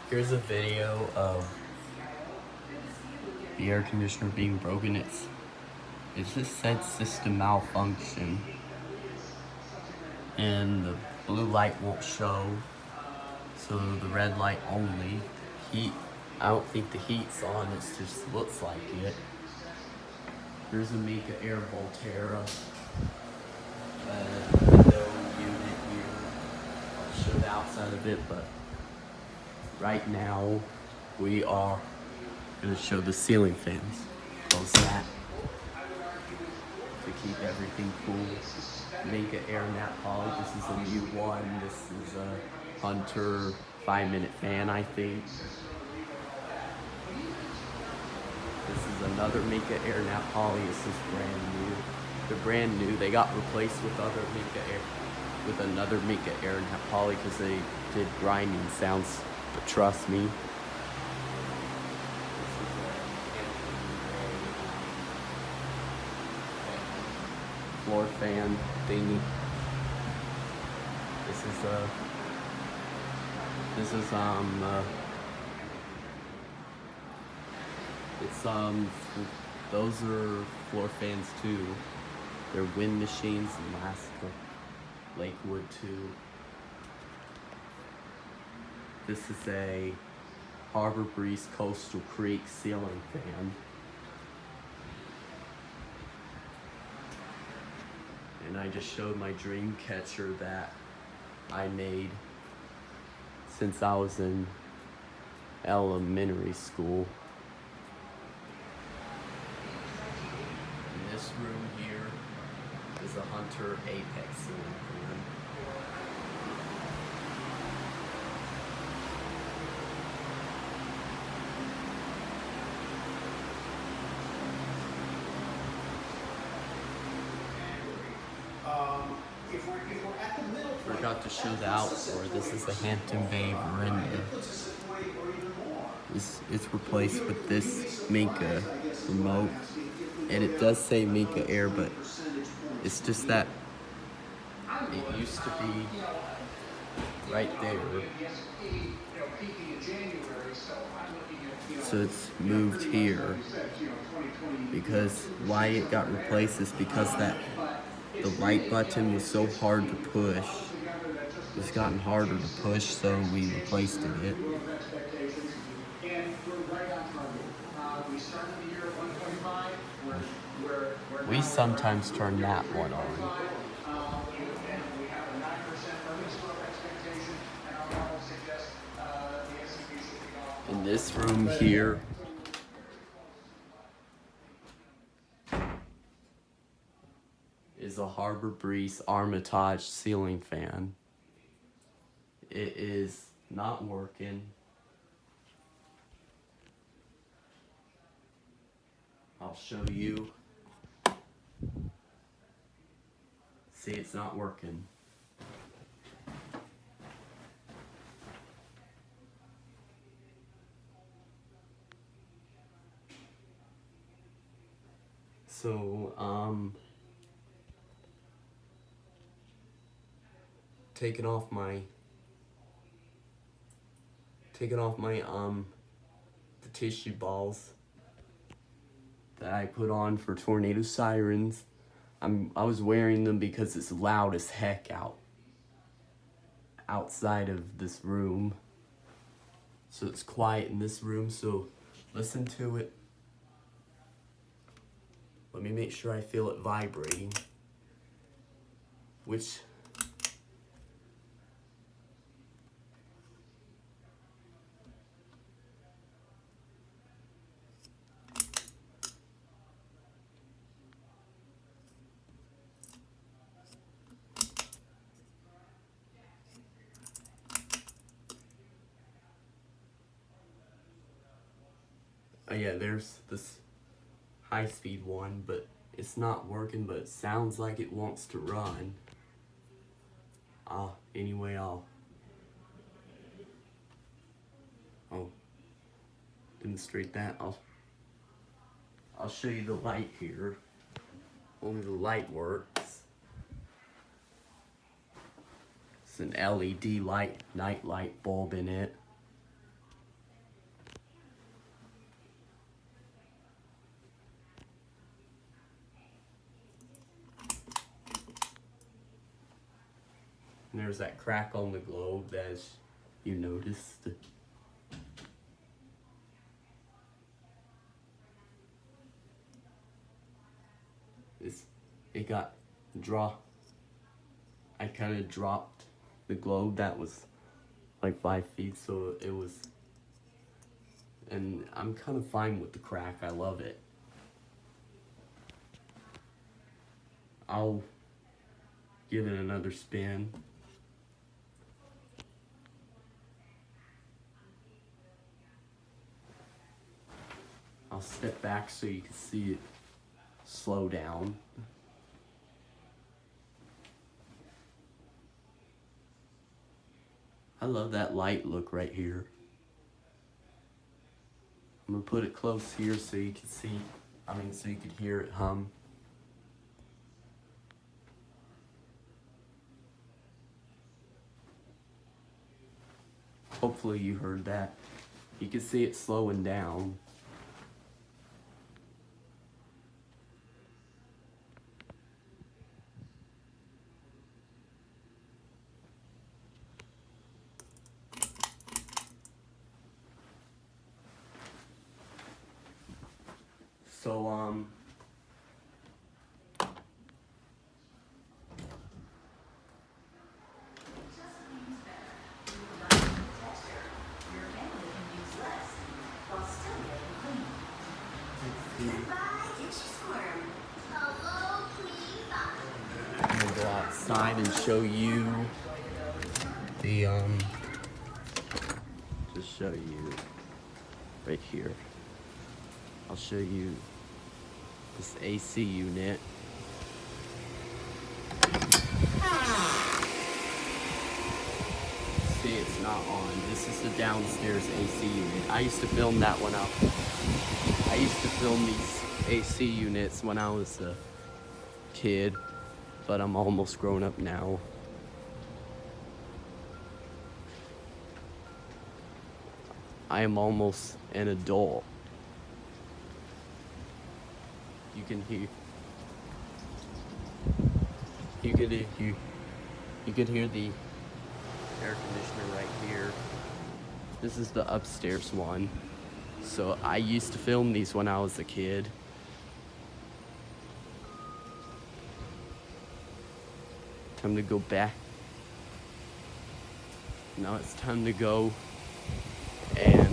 Here's a video of the air conditioner being broken. It just said system malfunction, and the blue light won't show, so the red light only. Heat, I don't think the heat's on, it just looks like it. Here's a Mika Air Volterra window unit here. I'll show the outside of it, but right now we are going to show the ceiling fans. Close that to keep everything cool. Mika Air Nap Poly. This is a new one. This is a Hunter 5-minute fan, I think. This is another Mika Air Nap Poly. This is brand new. They're brand new. They got replaced with another Mika Air Nap Poly because they did grinding sounds. But trust me, floor fan thingy. Those are floor fans too. They're wind machines in Alaska, Lakewood too. This is a Harbor Breeze Coastal Creek ceiling fan. And I just showed my dream catcher that I made since I was in elementary school. And this room here is a Hunter Apex ceiling fan. Forgot to show the outdoor. This is the Hampton Bay veranda. It's replaced with this Mika remote, and it does say Mika Air, but it's just that it used to be right there, so it's moved here. Because why it got replaced is because the light button was so hard to push. It's gotten harder to push, so we replaced it. We sometimes turn that one on. In this room here, is a Harbor Breeze Armitage ceiling fan. It is not working. I'll show you. See, it's not working. So, taking off my the tissue balls that I put on for tornado sirens. I was wearing them because it's loud as heck outside of this room. So it's quiet in this room, so listen to it. Let me make sure I feel it vibrating. Which yeah, there's this high-speed one, but it's not working, but it sounds like it wants to run. Anyway, I'll demonstrate that. I'll show you the light here. Only the light works. It's an LED light, night light bulb in it. there's that crack on the globe as you noticed. It got I kind of dropped the globe that was like 5 feet, so it was, and I'm kind of fine with the crack. I love it. I'll give it another spin. I'll step back so you can see it slow down. I love that light look right here. I'm gonna put it close here so you can see, so you can hear it hum. Hopefully you heard that. You can see it slowing down. So, I'm gonna go outside and show you the, just show you right here. I'll show you this AC unit. See, it's not on. This is the downstairs AC unit. I used to film that one up. I used to film these AC units when I was a kid, but I'm almost grown up now. I am almost an adult. You can hear. You could hear the air conditioner right here. This is the upstairs one. So I used to film these when I was a kid. Time to go back. Now it's time to go and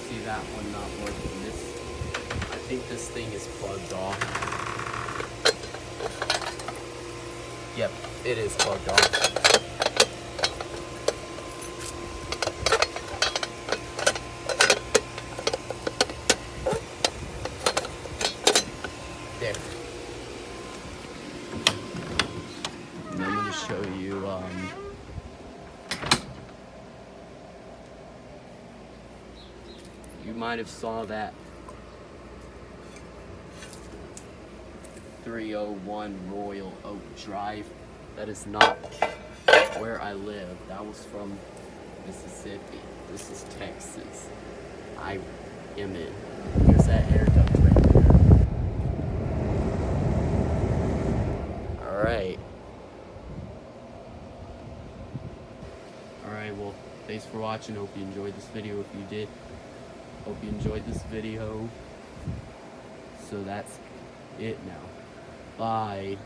see that one not working. I think this thing is plugged off. Yep, it is plugged off. There. And I'm gonna show you you might have saw that 301 Royal Oak Drive. That is not where I live. That was from Mississippi. This is Texas. I am in. There's that air duct right there. Alright. Alright, well, thanks for watching. Hope you enjoyed this video. If you did, hope you enjoyed this video. So that's it now. Bye.